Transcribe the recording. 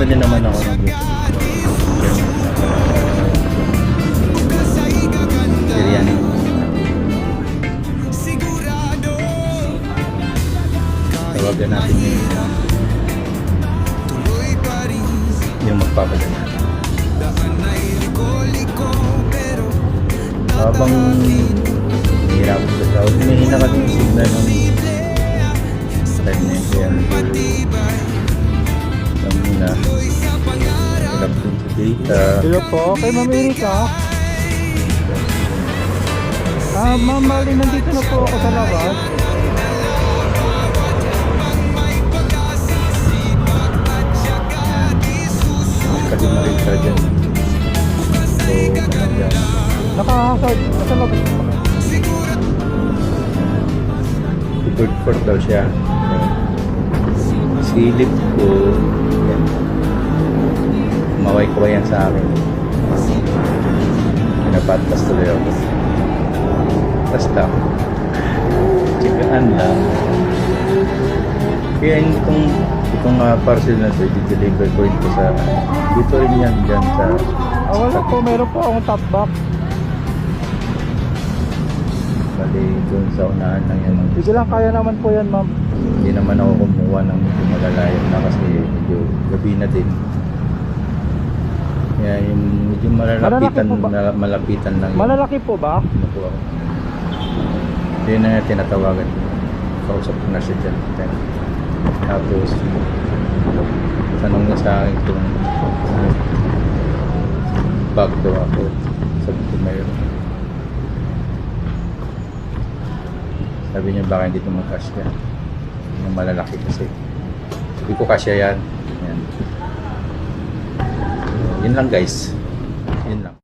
bumili naman ako ng biryani. Tawagan natin yung magpapadala. Habang hirap ko sa tawag, humihina kasi yung signal ng time na yan. Alam mo na, hirap din sa data. Hello po, kay Ma'am Erika. Ma'am Mali, nandito na po ako sa labas. Kasi marig ka dyan. So, naman yan. Nakahasad, nasa labas po. Good for daw siya. Silip ko. Yan. Maway-kaway yan sa akin. Pinapatas tuloy ako. Basta. Chikaan lang. Kaya itong parcel na ito, i-deliver ko rin ko sa dito rin yan dyan sa Wala po, meron po akong top box. bali doon sa unahan lang yan. Sige lang, kaya naman po yan, ma'am. Hindi naman ako kumuha ng medyo malalayo na kasi medyo gabi na din. Kaya yung medyo malapitan lang yun. Malalaki po ba? Nakuha ko. Yun na nga tinatawagan. Kausap ko na siya dyan. Tapos tanong niya sa akin kung bag daw ako. Sabi ko mayroon. Sabi niya baka hindi ito magkasya. Yung malalaki kasi. Sabi ko kasya yan. Yan. Yun lang guys. Yun lang.